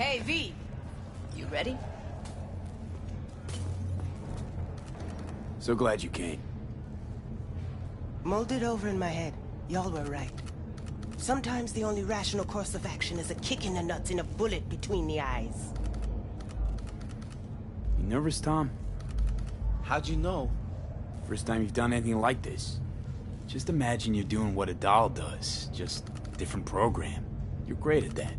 Hey, V. You ready? So glad you came. Mulled it over in my head. Y'all were right. Sometimes the only rational course of action is a kick in the nuts and a bullet between the eyes. You nervous, Tom? How'd you know? First time you've done anything like this. Just imagine you're doing what a doll does, just different program. You're great at that.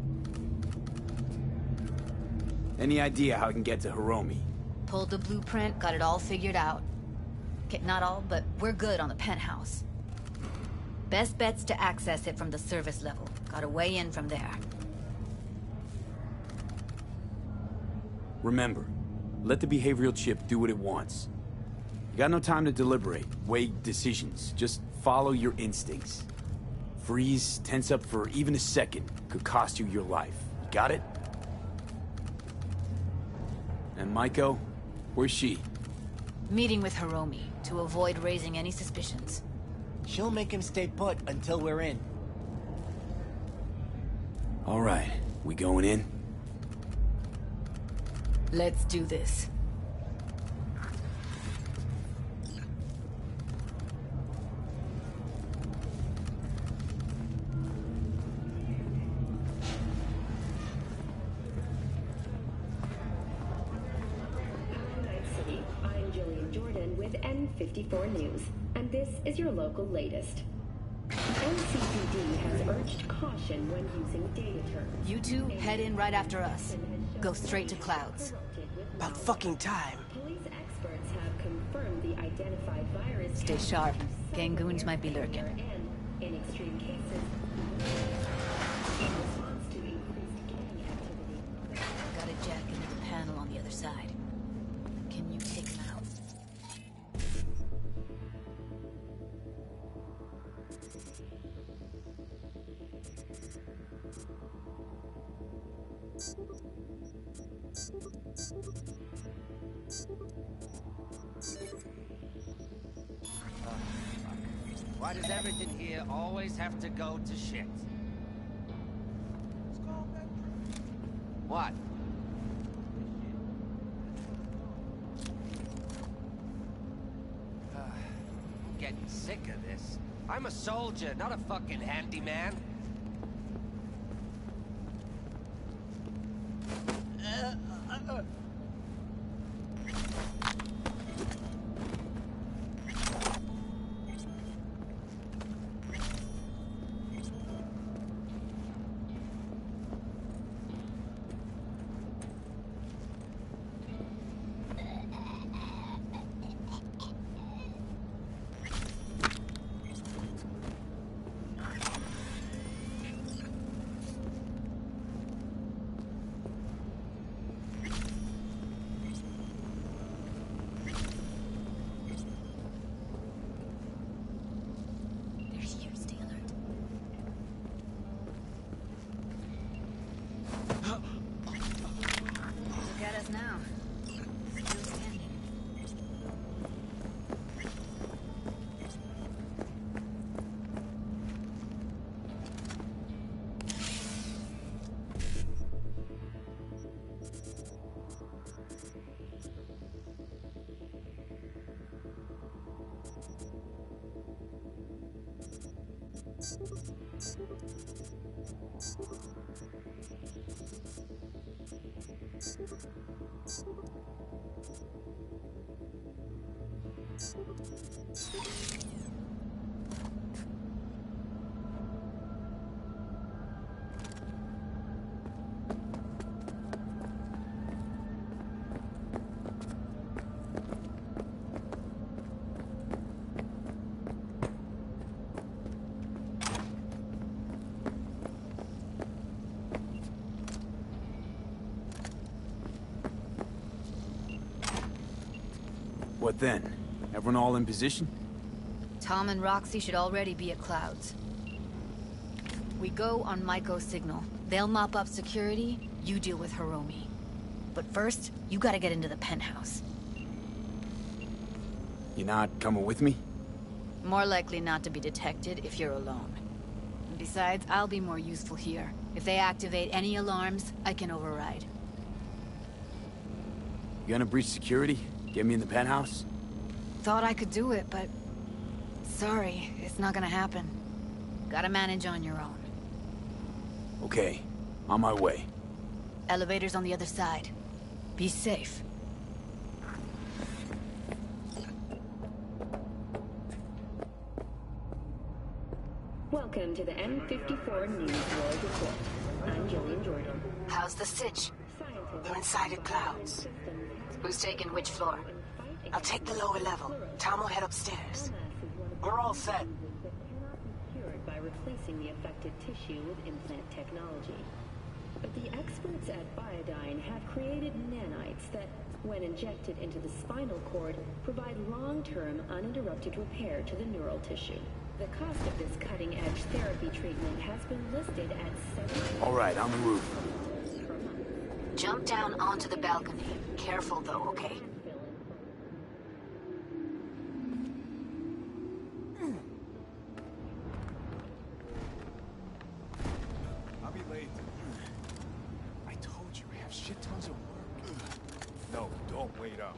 Any idea how I can get to Hiromi? Pulled the blueprint, got it all figured out. Okay, not all, but we're good on the penthouse. Best bet's to access it from the service level. Got a way in from there. Remember, let the behavioral chip do what it wants. You got no time to deliberate, weigh decisions. Just follow your instincts. Freeze, tense up for even a second could cost you your life. You got it? And Maiko? Where's she? Meeting with Hiromi to avoid raising any suspicions. She'll make him stay put until we're in. All right, we going in? Let's do this. N54 News, and this is your local latest. NCPD has urged caution when using data terms. You two head in right after us. Go straight to Clouds. About fucking time. Police experts have confirmed the identified virus. Stay sharp. Gang goons might be lurking. And, in extreme cases, in response to increased gang activity. Got a jack into the panel on the other side. Can you take him out? Why does everything here always have to go to shit? What? I'm getting sick of this. I'm a soldier, not a fucking handyman. Now. Still standing. What then? Everyone all in position? Tom and Roxy should already be at Clouds. We go on Maiko's signal. They'll mop up security, you deal with Hiromi. But first, you gotta get into the penthouse. You not coming with me? More likely not to be detected if you're alone. And besides, I'll be more useful here. If they activate any alarms, I can override. You gonna breach security? Get me in the penthouse? Thought I could do it, but... Sorry, it's not gonna happen. Gotta manage on your own. Okay, on my way. Elevator's on the other side. Be safe. Welcome to the M54 News World Report. I'm Jillian Jordan. How's the sitch? We're inside at Clouds. Who's taking which floor? I'll take the lower level. Tom will head upstairs. We're all set. Cured by replacing the affected tissue with implant technology. But the experts at Biodyne have created nanites that, when injected into the spinal cord, provide long-term uninterrupted repair to the neural tissue. The cost of this cutting-edge therapy treatment has been listed at $7 All right, on the roof. per month. Jump down onto the balcony. Careful though, okay? I'll be late. I told you, I have shit tons of work. No, don't wait up.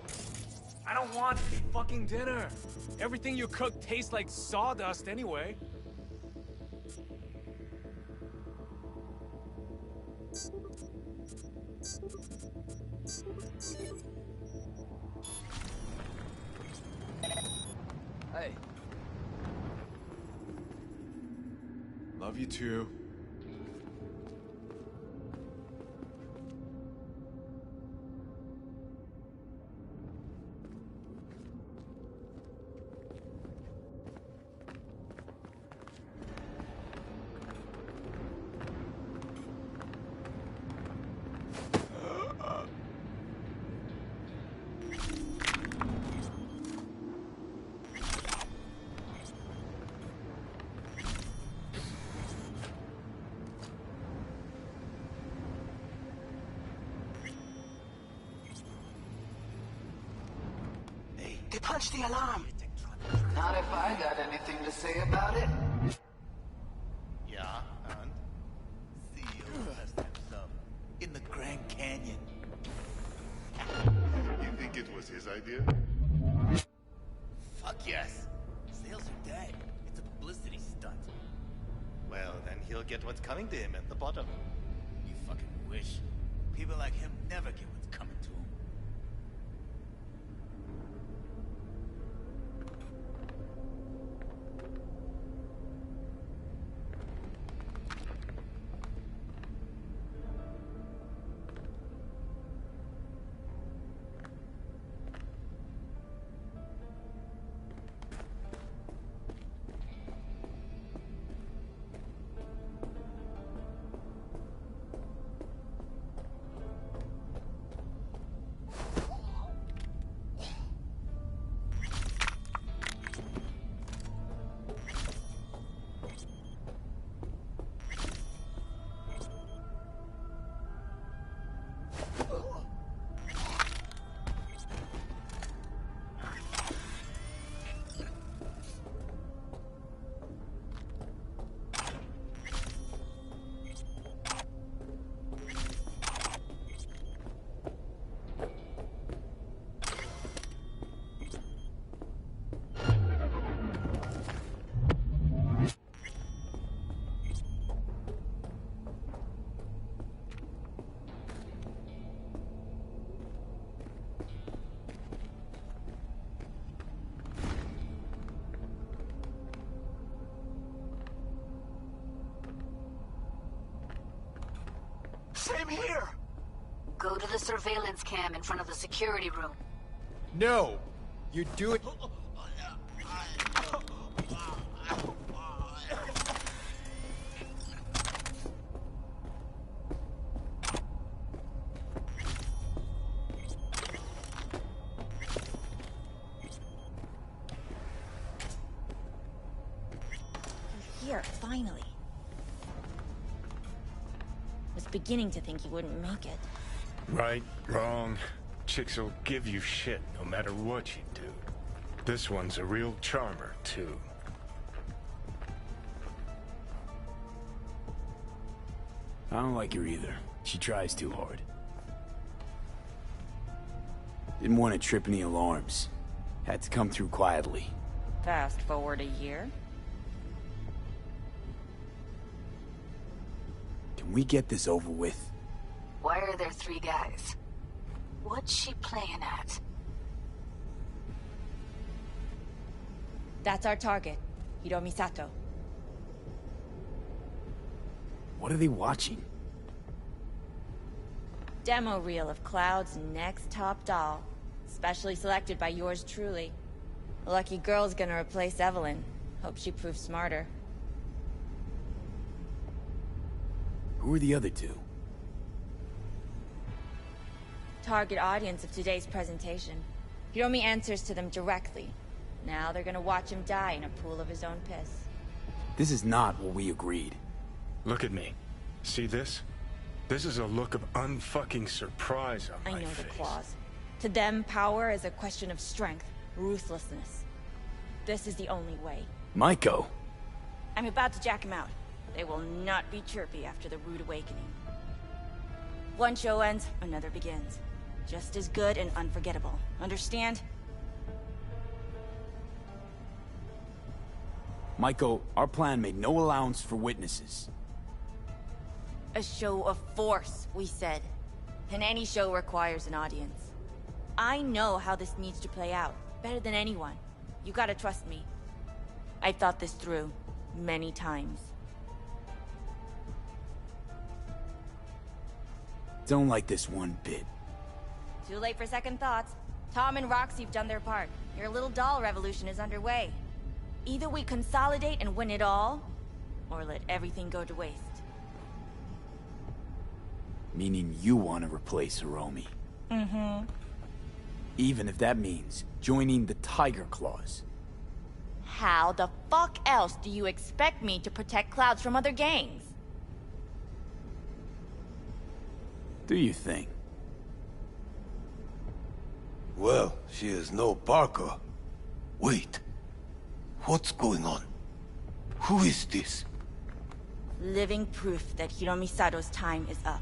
I don't want fucking dinner. Everything you cook tastes like sawdust anyway. Hey. Love you too. They punched the alarm. Not if I got anything to say about it. Yeah, and CEO has himself in the Grand Canyon. You think it was his idea? Fuck yes. Sales are dead. It's a publicity stunt. Well, then he'll get what's coming to him at the bottom. You fucking wish. People like him never get what's coming to them. Same here. Go to the surveillance cam in front of the security room. No! You do it. Here, finally. Was beginning to think you wouldn't make it. Right, wrong. Chicks will give you shit no matter what you do. This one's a real charmer, too. I don't like her either. She tries too hard. Didn't want to trip any alarms. Had to come through quietly. Fast forward a year. Can we get this over with? Why are there 3 guys? What's she playing at? That's our target, Hiromi Sato. What are they watching? Demo reel of Cloud's next top doll. Specially selected by yours truly. The lucky girl's gonna replace Evelyn. Hope she proves smarter. Who are the other 2? Target audience of today's presentation. Hiromi answers to them directly. Now they're gonna watch him die in a pool of his own piss. This is not what we agreed. Look at me. See this? This is a look of unfucking surprise on my I know face. the claws. To them, power is a question of strength, ruthlessness. This is the only way. Maiko! I'm about to jack him out. They will not be chirpy after the rude awakening. One show ends, another begins. Just as good and unforgettable. Understand? Maiko, our plan made no allowance for witnesses. A show of force, we said. And any show requires an audience. I know how this needs to play out, better than anyone. You gotta trust me. I've thought this through, many times. Don't like this one bit. Too late for second thoughts. Tom and Roxy've done their part. Your little doll revolution is underway. Either we consolidate and win it all, or let everything go to waste. Meaning you want to replace Hiromi. Mm-hmm. Even if that means joining the Tiger Claws. How the fuck else do you expect me to protect Clouds from other gangs? Do you think? Well, she is no Parker. Wait. What's going on? Who is this? Living proof that Hiromi Sato's time is up.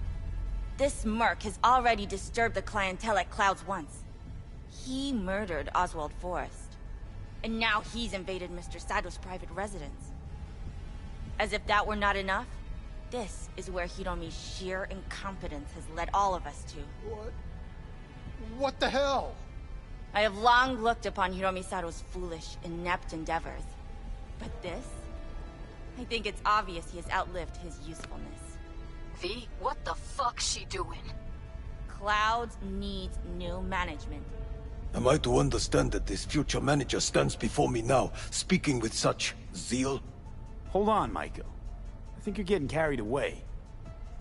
This merc has already disturbed the clientele at Clouds once. He murdered Oswald Forrest. And now he's invaded Mr. Sato's private residence. As if that were not enough, this is where Hiromi's sheer incompetence has led all of us to. What the hell? I have long looked upon Hiromi Sato's foolish, inept endeavors. But this? I think it's obvious he has outlived his usefulness. V, what the fuck's she doing? Clouds needs new management. Am I to understand that this future manager stands before me now, speaking with such zeal? Hold on, Maiko. I think you're getting carried away.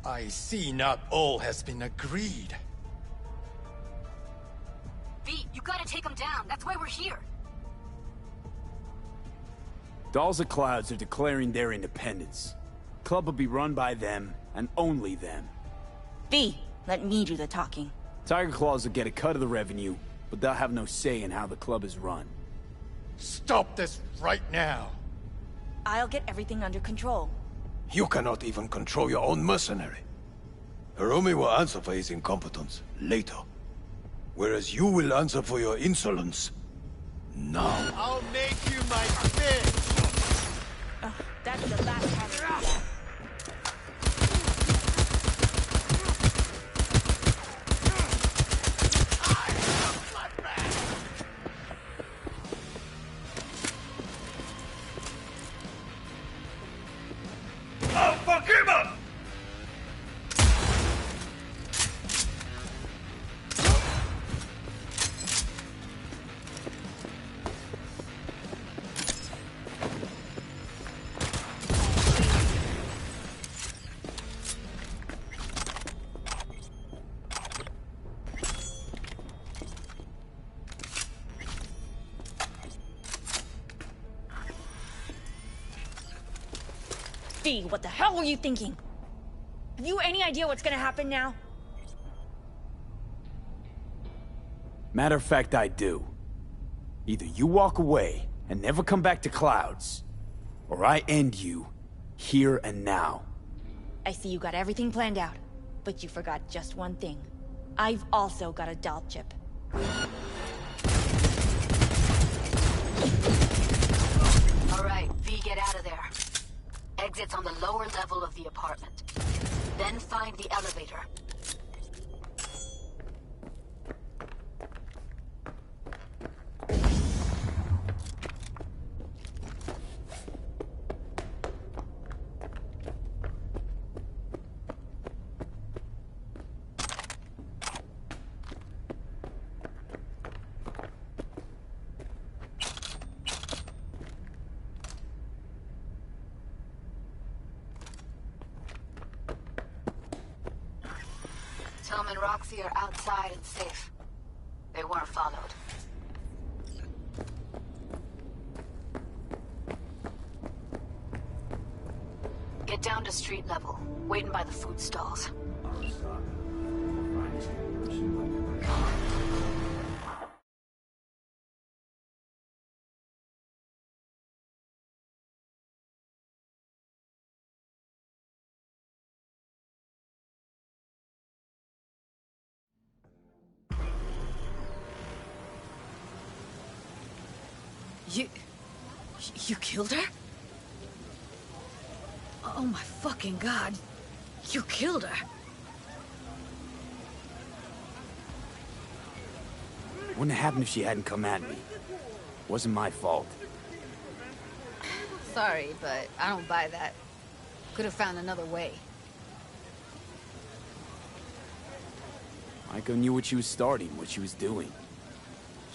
I see not all has been agreed. V, you gotta take him down. That's why we're here. Dolls of Clouds are declaring their independence. Club will be run by them, and only them. V, let me do the talking. Tiger Claws will get a cut of the revenue, but they'll have no say in how the club is run. Stop this right now. I'll get everything under control. You cannot even control your own mercenary. Hiromi will answer for his incompetence later. Whereas you will answer for your insolence now. I'll make you my bitch! That's the last part of that. I'll fuck him up! V, what the hell were you thinking? Have you any idea what's gonna happen now? Matter of fact, I do. Either you walk away and never come back to Clouds, or I end you here and now. I see you got everything planned out, but you forgot just one thing. I've also got a doll chip. All right, V, get out of there. Exit's on the lower level of the apartment. Then find the elevator. Tom and Roxy are outside and safe. They weren't followed. Get down to street level, waiting by the food stalls. You killed her? Oh my fucking god. You killed her. Wouldn't have happened if she hadn't come at me. Wasn't my fault. Sorry, but I don't buy that. Could have found another way. Maiko knew what she was starting, what she was doing.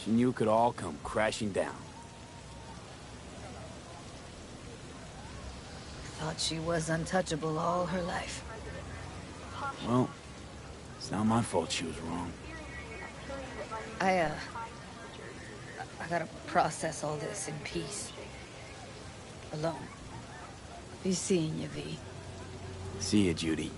She knew it could all come crashing down. Thought she was untouchable all her life. Well, it's not my fault she was wrong. I gotta process all this in peace. Alone. Be seeing you, V. See ya, Judy.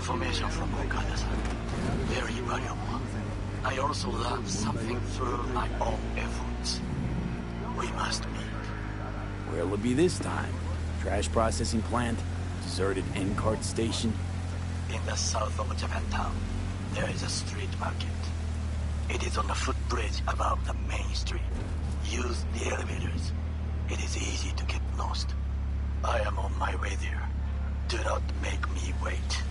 information from Okada-san. Very valuable. I also learned something through my own efforts. We must meet. Where'll it be this time? Trash processing plant? Deserted N-cart station? In the south of Japantown, there is a street market. It is on the footbridge above the main street. Use the elevators. It is easy to get lost. I am on my way there. Do not make me wait.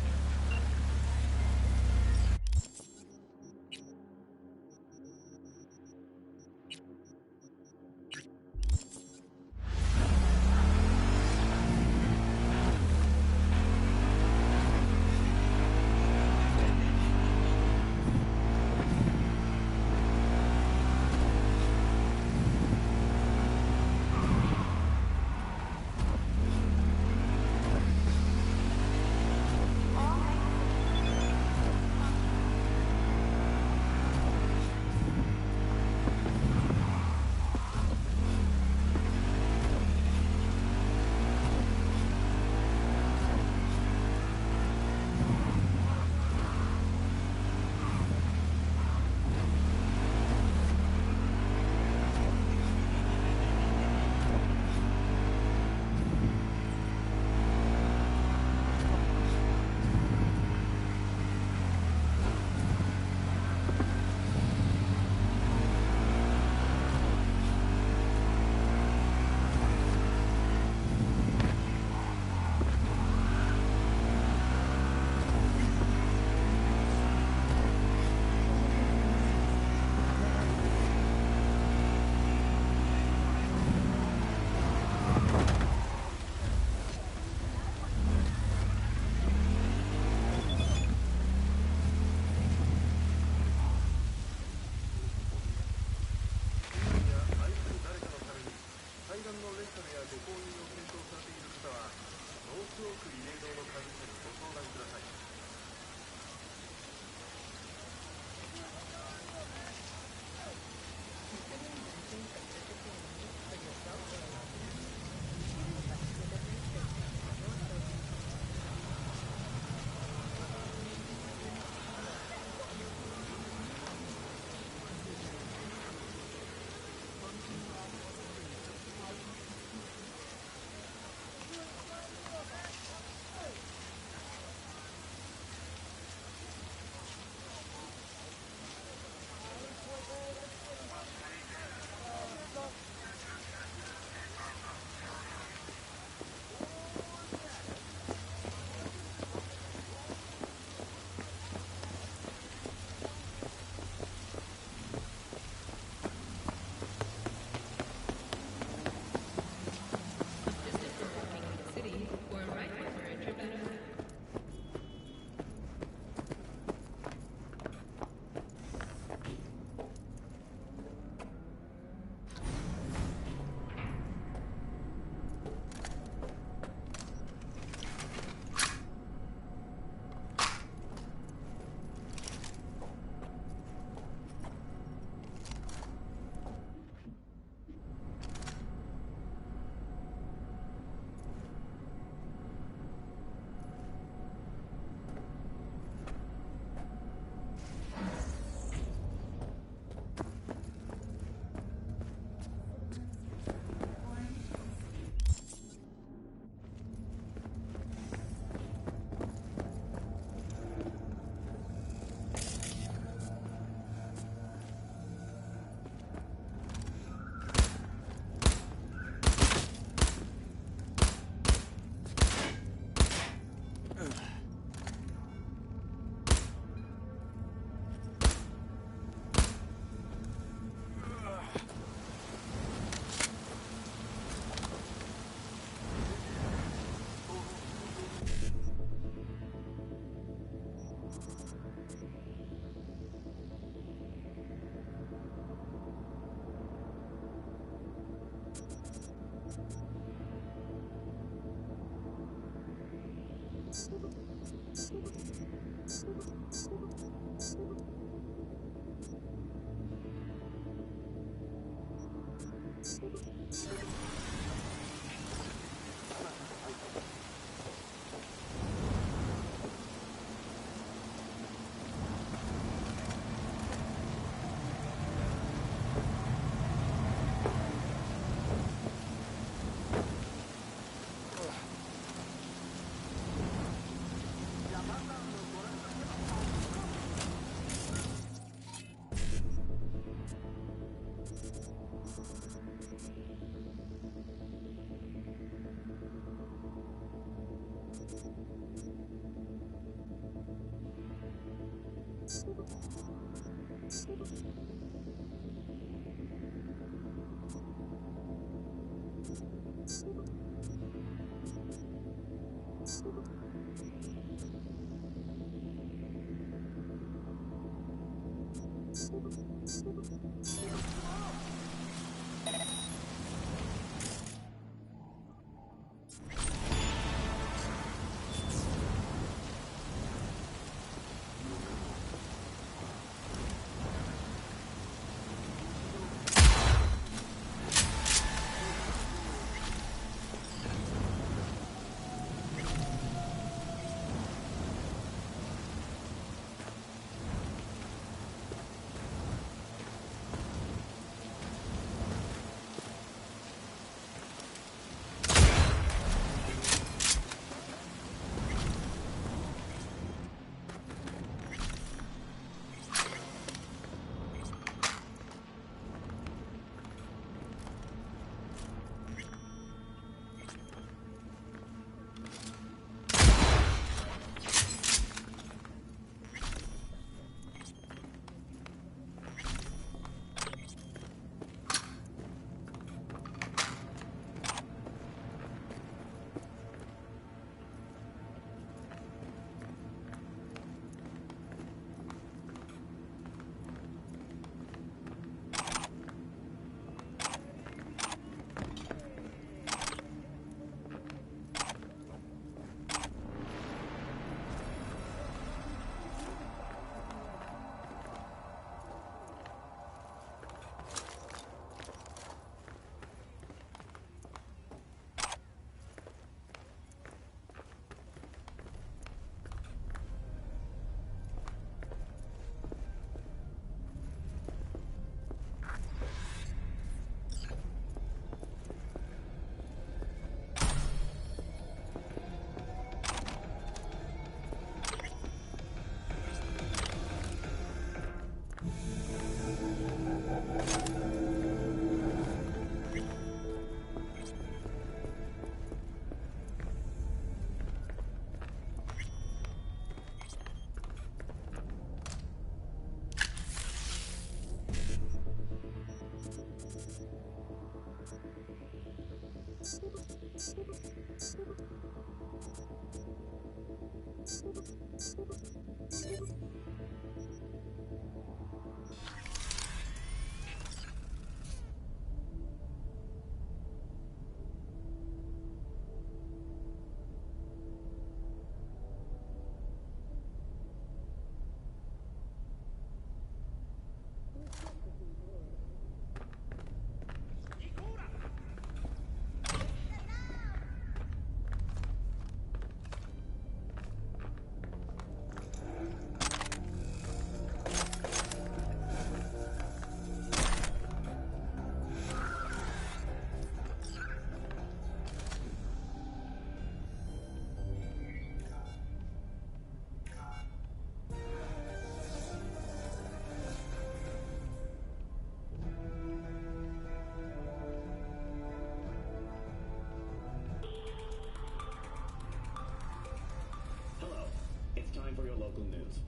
Time for your local news.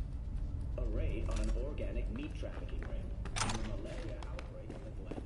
A raid on an organic meat trafficking ring and a malaria outbreak in the Glen.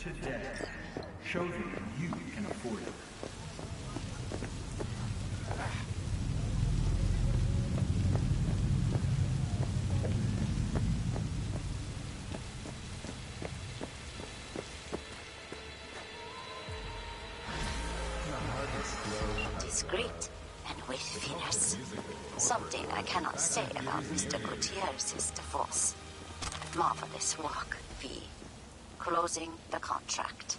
today. Show them you can afford it. Discreet and with finesse. Something I cannot say about Mr. Gutierrez's divorce. Marvelous work, V. Closing the contract.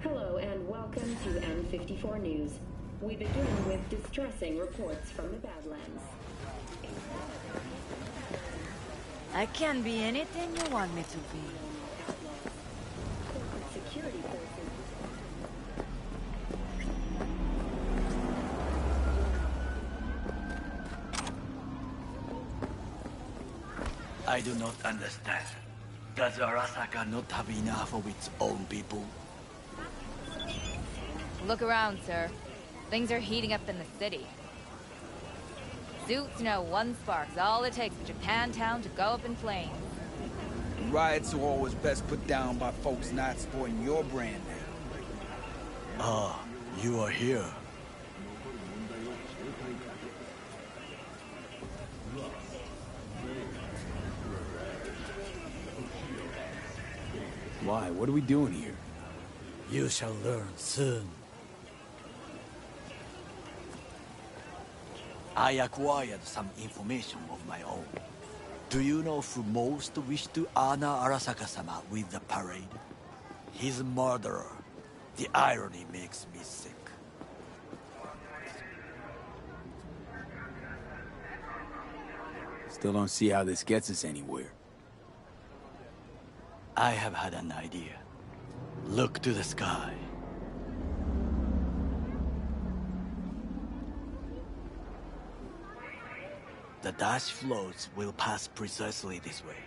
Hello and welcome to N54 News. We begin with distressing reports from the Badlands. I can be anything you want me to be. Security forces. I do not understand. Does Arasaka not have enough of its own people? Look around, sir. Things are heating up in the city. Suits know one spark's all it takes for Japantown to go up in flames. Riots are always best put down by folks not sporting your brand name. Ah, you are here. Why? What are we doing here? You shall learn soon. I acquired some information of my own. Do you know who most wished to honor Arasaka-sama with the parade? His murderer. The irony makes me sick. Still don't see how this gets us anywhere. I have had an idea. Look to the sky. The dash floats will pass precisely this way.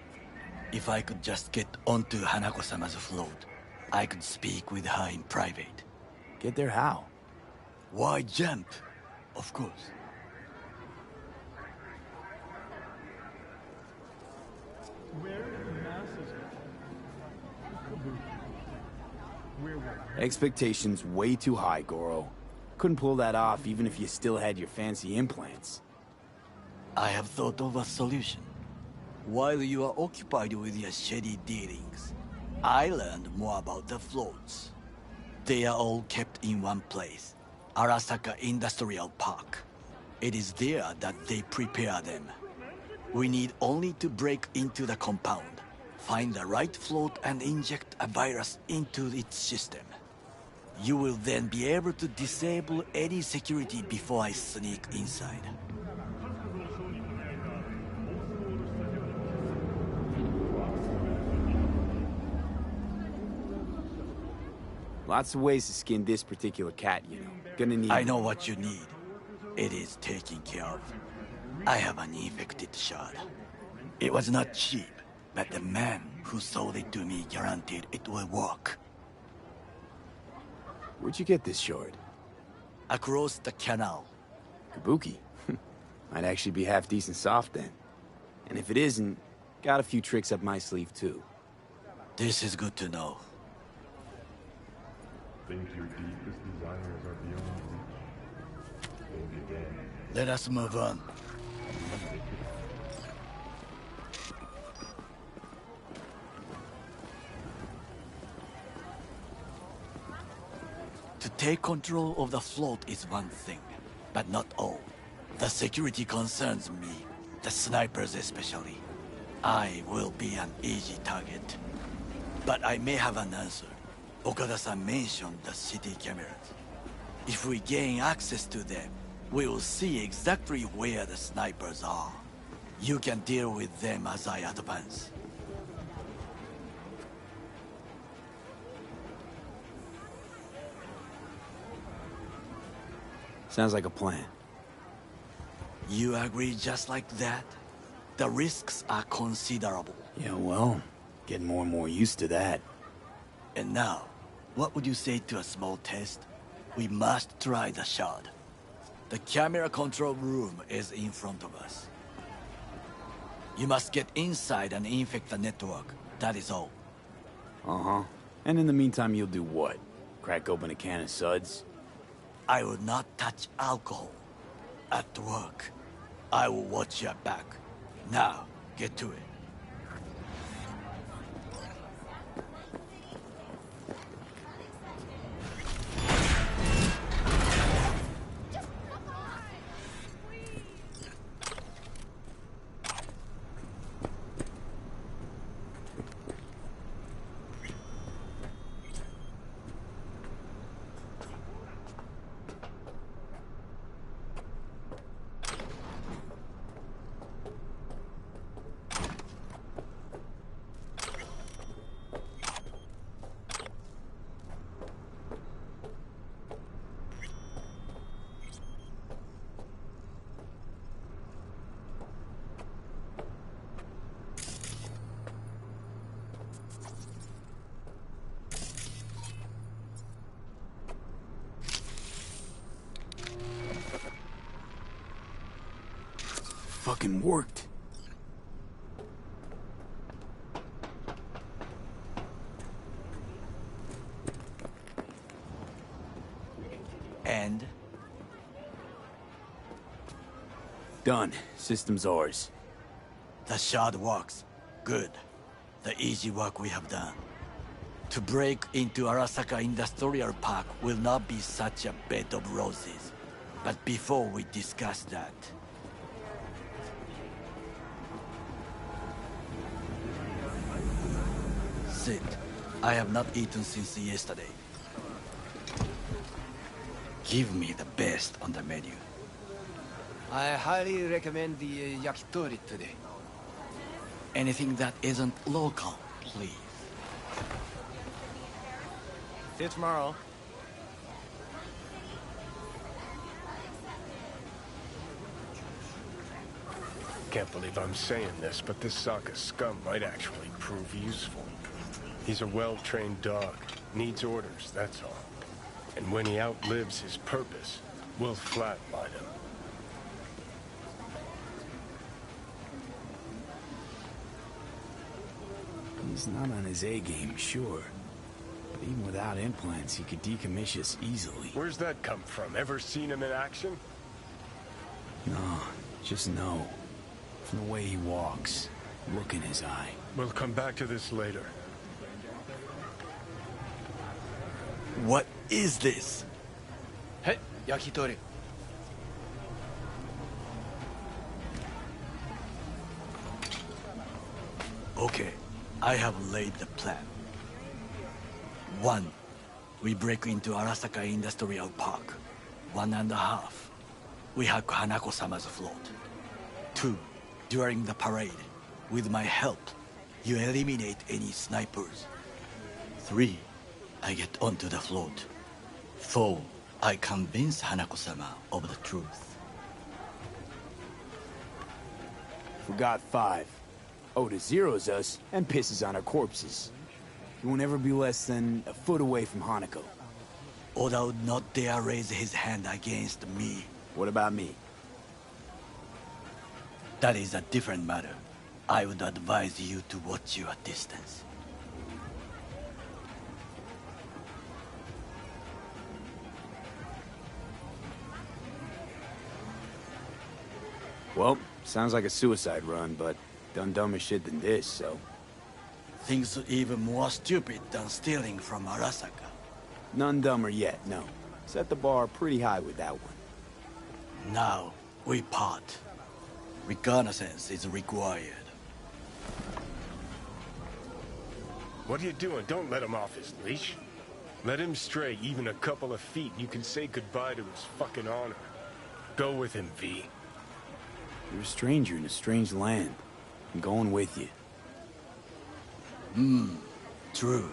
If I could just get onto Hanako-sama's float, I could speak with her in private. Get there how? Why jump? Of course. Expectations way too high, Goro. Couldn't pull that off even if you still had your fancy implants. I have thought of a solution. While you are occupied with your shady dealings, I learned more about the floats. They are all kept in one place. Arasaka Industrial Park. It is there that they prepare them. We need only to break into the compound, find the right float and inject a virus into its system. You will then be able to disable any security before I sneak inside. Lots of ways to skin this particular cat, you know. Gonna need... I know what you need. It is taken care of. I have an infected shard. It was not cheap, but the man who sold it to me guaranteed it will work. Where'd you get this shard? Across the canal. Kabuki? Might actually be half decent soft then. And if it isn't, got a few tricks up my sleeve too. This is good to know. Think your deepest desires are beyond reach. Think again. Let us move on. To take control of the float is one thing, but not all. The security concerns me, the snipers especially. I will be an easy target. But I may have an answer. Okada-san mentioned the city cameras. If we gain access to them, we will see exactly where the snipers are. You can deal with them as I advance. Sounds like a plan. You agree just like that? The risks are considerable. Yeah, well, getting more and more used to that. And now, what would you say to a small test? We must try the shard. The camera control room is in front of us. You must get inside and infect the network. That is all. Uh-huh. And in the meantime, you'll do what? Crack open a can of suds? I will not touch alcohol. At work, I will watch your back. Now, get to it. Fucking worked. And? Done. System's ours. The shard works. Good. The easy work we have done. To break into Arasaka Industrial Park will not be such a bed of roses. But before we discuss that... Sit. I have not eaten since yesterday. Give me the best on the menu. I highly recommend the yakitori today. Anything that isn't local, please. See you tomorrow. Can't believe I'm saying this, but this Sokka scum might actually prove useful. He's a well-trained dog. Needs orders, that's all. And when he outlives his purpose, we'll flatline him. He's not on his A-game, sure. But even without implants, he could decommission us easily. Where's that come from? Ever seen him in action? No, just no. From the way he walks, look in his eye. We'll come back to this later. What is this? Hey, Yakitori. Okay, I have laid the plan. 1. We break into Arasaka Industrial Park. 1.5. We hack Hanako-sama's float. 2. During the parade, with my help, you eliminate any snipers. 3. I get onto the float. 4. I convince Hanako-sama of the truth. Forgot 5. Oda zeros us and pisses on our corpses. He won't ever be less than a foot away from Hanako. Oda would not dare raise his hand against me. What about me? That is a different matter. I would advise you to watch your distance. Well, sounds like a suicide run, but done dumber shit than this, so... Things even more stupid than stealing from Arasaka. None dumber yet, no. Set the bar pretty high with that one. Now, we part. Reconnaissance is required. What are you doing? Don't let him off his leash. Let him stray even a couple of feet, and you can say goodbye to his fucking honor. Go with him, V. You're a stranger in a strange land. I'm going with you. True.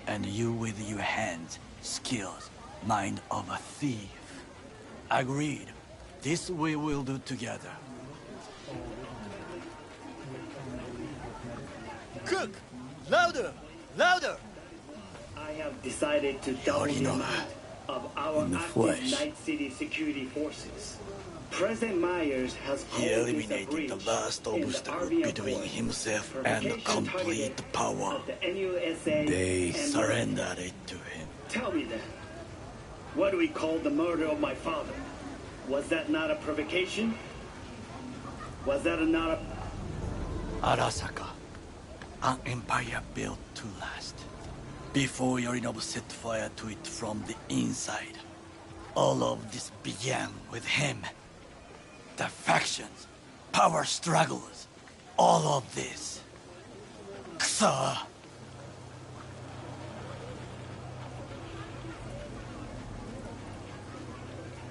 And you with your hands, skills, mind of a thief. Agreed. This we will do together. Cook! Louder! Louder! I have decided to double the amount of our active Night City security forces. President Myers has He eliminated the last obstacle between himself and complete power. They surrendered it to him. Tell me then, what do we call the murder of my father? Was that not a provocation? Was that not a... Arasaka, an empire built to last. Before Yorinobu set fire to it from the inside. All of this began with him. The factions, power struggles, all of this. Kusa!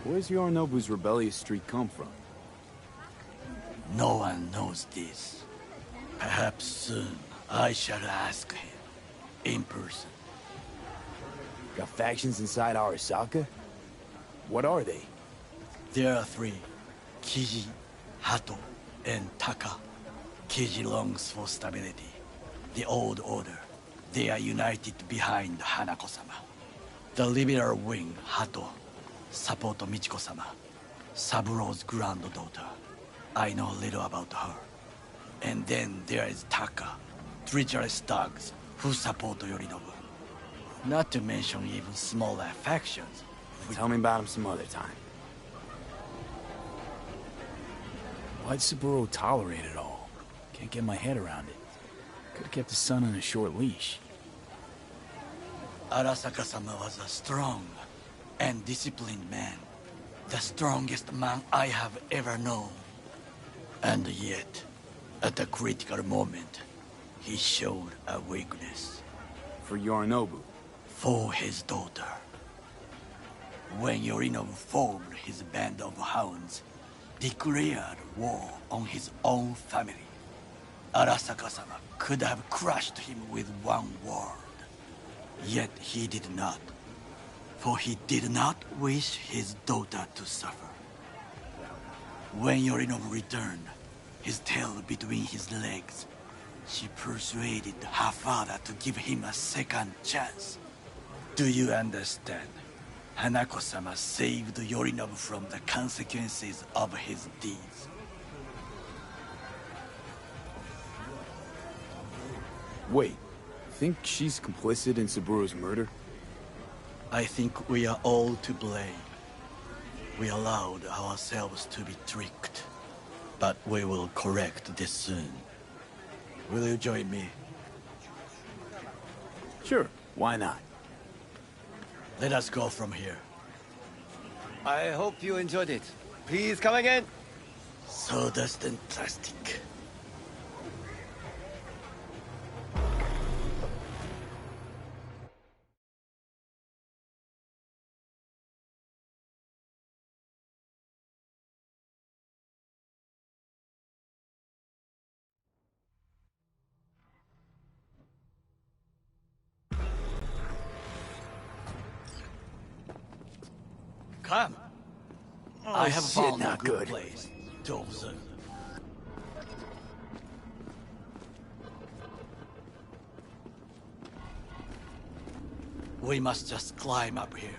Where's Yorinobu's rebellious streak come from? No one knows this. Perhaps soon I shall ask him, in person. Got factions inside Arasaka? What are they? There are 3. Kiji, Hato, and Taka. Kiji longs for stability. The old order. They are united behind Hanako-sama. The liberal wing, Hato, support Michiko-sama, Saburo's granddaughter. I know little about her. And then there is Taka, treacherous thugs who support Yorinobu. Not to mention even smaller factions. Tell me about him some other time. Why'd Saburo tolerate it all? Can't get my head around it. Could've kept his son on a short leash. Arasaka-sama was a strong and disciplined man. The strongest man I have ever known. And yet, at a critical moment, he showed a weakness. For Yorinobu? For his daughter. When Yorinobu formed his band of hounds, declared war on his own family, Arasaka-sama could have crushed him with one word. Yet he did not. For he did not wish his daughter to suffer. When Yorinobu returned, his tail between his legs, she persuaded her father to give him a second chance. Do you understand? Hanako-sama saved Yorinobu from the consequences of his deeds. Wait, think she's complicit in Saburo's murder? I think we are all to blame. We allowed ourselves to be tricked. But we will correct this soon. Will you join me? Sure, why not? Let us go from here. I hope you enjoyed it. Please come again. Sawdust and plastic. Come. I have shit, found a not good good. place to observe. We must just climb up here.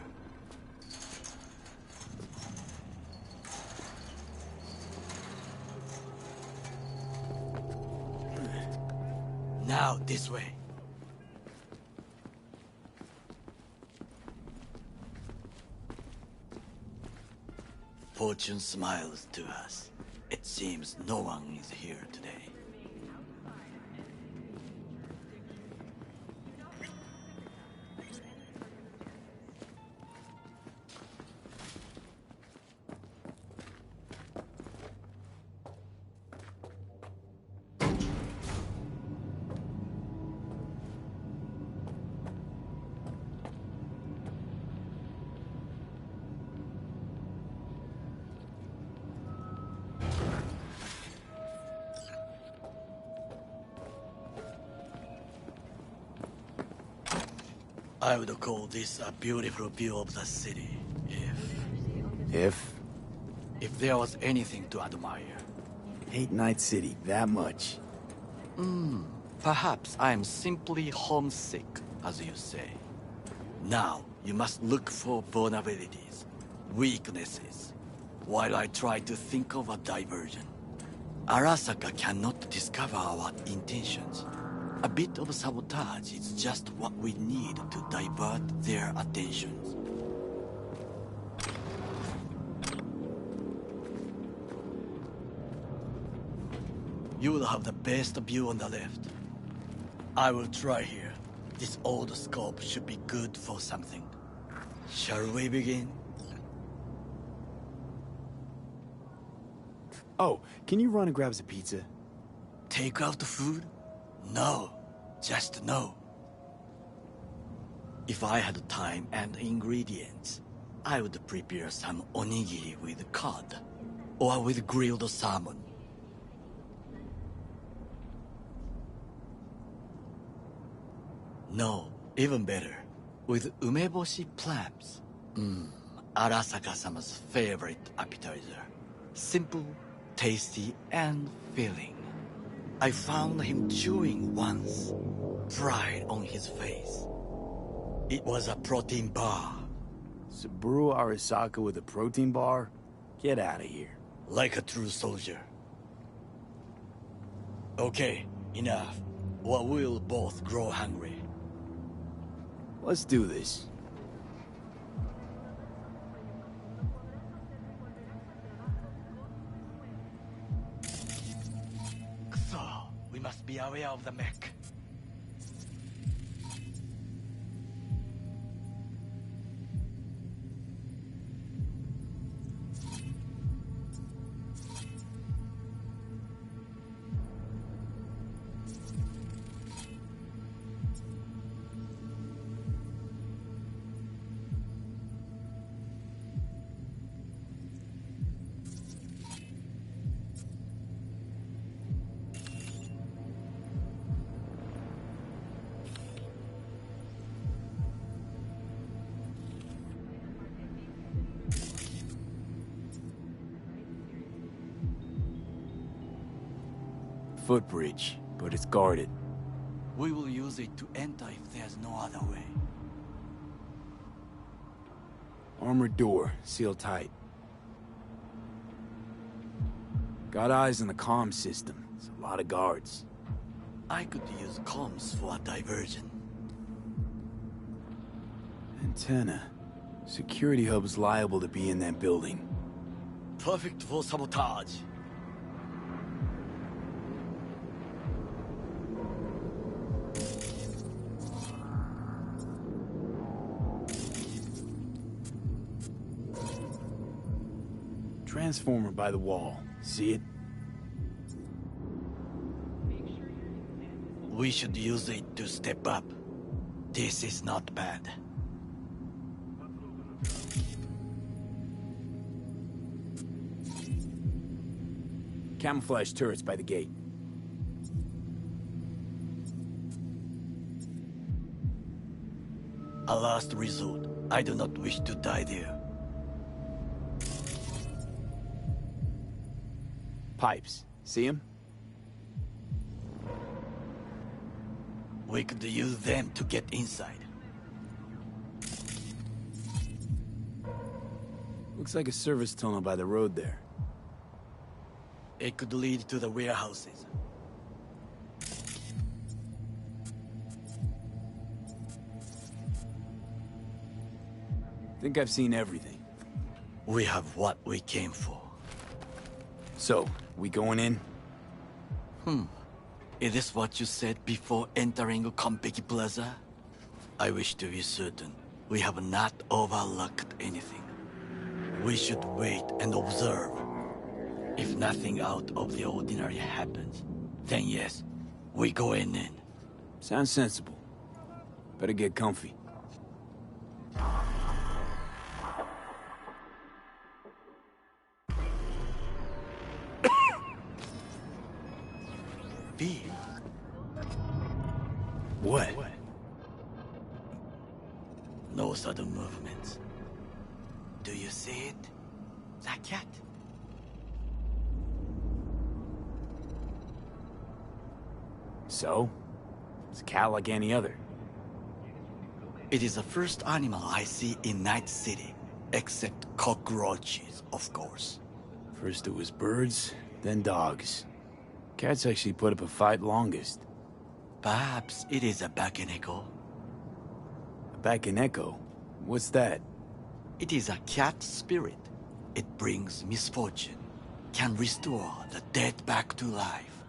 Now this way. Fortune smiles to us. It seems no one is here today. I would call this a beautiful view of the city, If? if there was anything to admire. Hate Night City that much. Perhaps I'm simply homesick, as you say. Now, you must look for vulnerabilities, weaknesses, while I try to think of a diversion. Arasaka cannot discover our intentions. A bit of sabotage is just what we need to divert their attentions. You will have the best view on the left. I will try here. This old scope should be good for something. Shall we begin? Oh, can you run and grab us a pizza? Take out food? No. Just no. If I had time and ingredients, I would prepare some onigiri with cod, or with grilled salmon. No, even better, with umeboshi clams. Arasaka-sama's favorite appetizer. Simple, tasty, and filling. I found him chewing once, pride on his face. It was a protein bar. Saburo Arasaka with a protein bar? Get out of here. Like a true soldier. Okay, enough. Or we'll both grow hungry. Let's do this. So, we must be aware of the mech. Footbridge, but it's guarded. We will use it to enter if there's no other way. Armored door, sealed tight. Got eyes on the comm system. It's a lot of guards. I could use comms for a diversion. Antenna. Security hub's liable to be in that building. Perfect for sabotage. transformer by the wall. See it? We should use it to step up. This is not bad. Camouflage turrets by the gate. A last resort. I do not wish to die there. Pipes. See them? We could use them to get inside. Looks like a service tunnel by the road there. It could lead to the warehouses. Think I've seen everything. We have what we came for. So, we going in? Is this what you said before entering Konpeki Plaza? I wish to be certain we have not overlooked anything. We should wait and observe. If nothing out of the ordinary happens, then yes, we go in. Sounds sensible. Better get comfy. V. What? No sudden movements. Do you see it? That cat? So? It's a cat like any other. It is the first animal I see in Night City, except cockroaches, of course. First it was birds, then dogs. Cats actually put up a fight longest. Perhaps it is a Bakeneko. A Bakeneko? What's that? It is a cat spirit. It brings misfortune, can restore the dead back to life.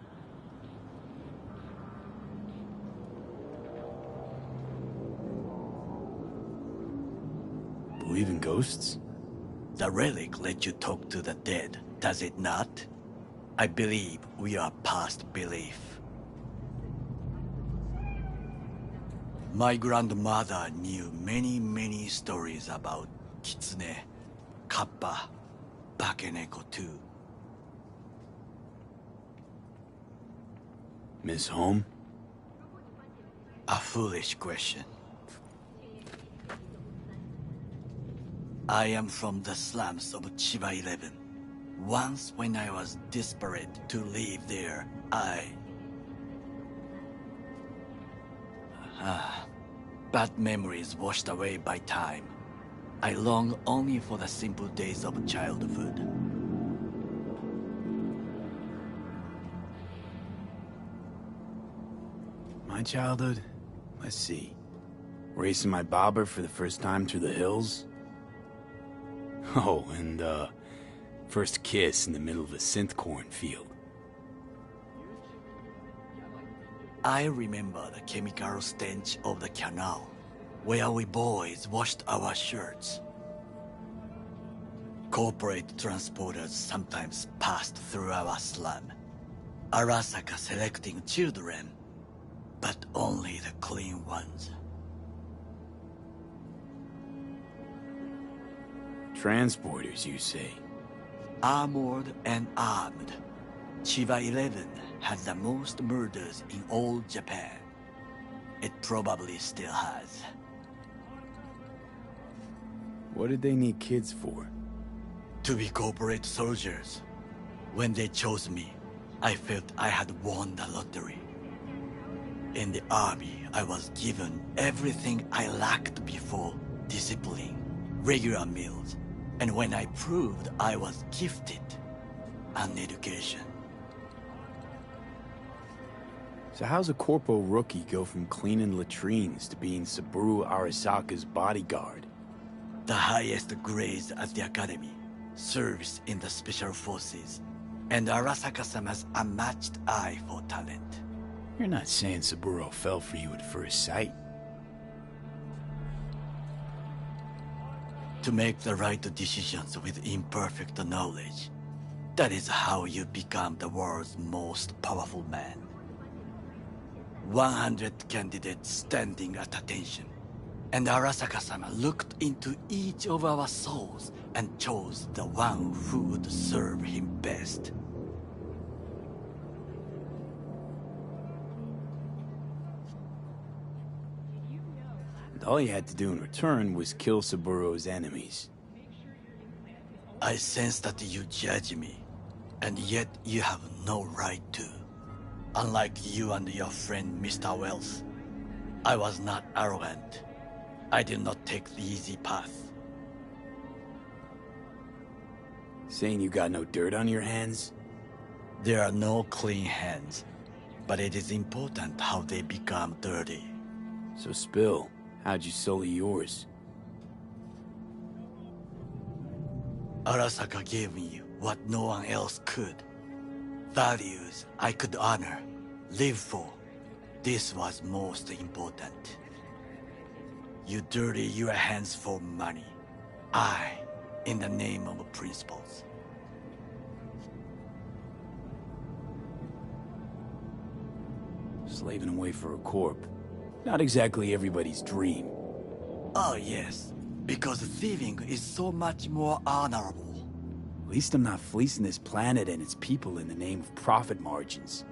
Believe in ghosts? The relic let you talk to the dead, does it not? I believe we are past belief. My grandmother knew many stories about Kitsune, Kappa, Bakeneko too. Miss Home? A foolish question. I am from the slums of Chiba 11. Once when I was desperate to live there, bad memories washed away by time. I long only for the simple days of childhood. My childhood? Let's see. Racing my bobber for the first time through the hills? Oh, and, first kiss in the middle of a synth cornfield. I remember the chemical stench of the canal, where we boys washed our shirts. Corporate transporters sometimes passed through our slum. Arasaka selecting children, but only the clean ones. Transporters, you say? Armored and armed. Chiba 11 had the most murders in all Japan. It probably still has. What did they need kids for? To be corporate soldiers. When they chose me, I felt I had won the lottery. In the army, I was given everything I lacked before: discipline, regular meals, and when I proved I was gifted, an education. So how's a corpo rookie go from cleaning latrines to being Saburo Arasaka's bodyguard? The highest grades at the academy, service in the special forces, and Arasaka-sama's unmatched eye for talent. You're not saying Saburo fell for you at first sight? To make the right decisions with imperfect knowledge, That is how you become the world's most powerful man. 100 candidates standing at attention. And Arasaka-sama looked into each of our souls and chose the one who would serve him best. And all you had to do in return was kill Saburo's enemies. I sense that you judge me, and yet you have no right to. Unlike you and your friend Mr. Wells, I was not arrogant. I did not take the easy path. Saying you got no dirt on your hands? There are no clean hands, but it is important how they become dirty. So spill, how'd you sully yours? Arasaka gave me what no one else could. Values I could honor, live for. This was most important. You dirty your hands for money. I, in the name of principles. Slaving away for a corp. Not exactly everybody's dream. Oh yes, because thieving is so much more honorable. At least I'm not fleecing this planet and its people in the name of profit margins.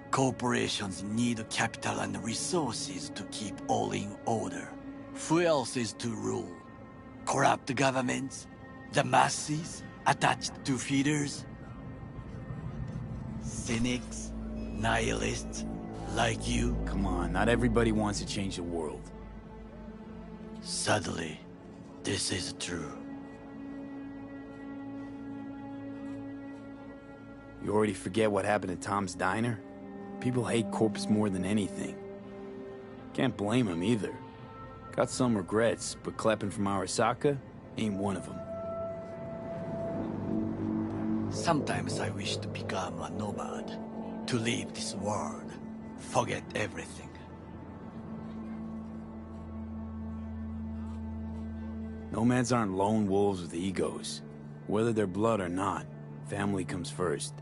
Corporations need capital and resources to keep all in order. Who else is to rule? Corrupt governments? The masses? Attached to feeders? Cynics? Nihilists? Like you? Come on, not everybody wants to change the world. Sadly, this is true. You already forget what happened at Tom's Diner? People hate corpse more than anything. Can't blame him either. Got some regrets, but clapping from Arasaka ain't one of them. Sometimes I wish to become a nomad, to leave this world, forget everything. Nomads aren't lone wolves with egos. Whether they're blood or not, family comes first.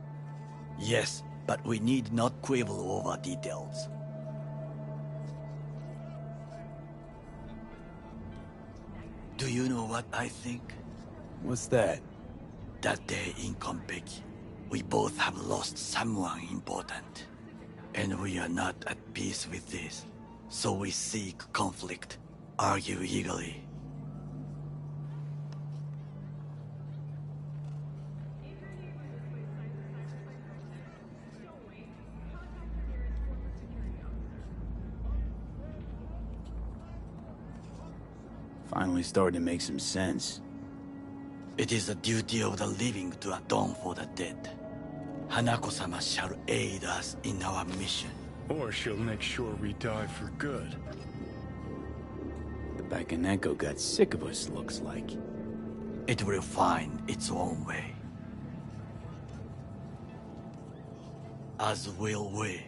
Yes, but we need not quibble over details. Do you know what I think? What's that? That day in Konpeki, we both have lost someone important. And we are not at peace with this. So we seek conflict, argue eagerly. Finally starting to make some sense. It is the duty of the living to atone for the dead. Hanako-sama shall aid us in our mission. Or she'll make sure we die for good. The Bakaneko got sick of us, looks like. It will find its own way. As will we.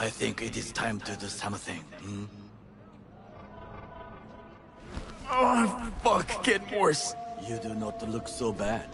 I think it is time to do something, Oh, fuck, get worse. You do not look so bad.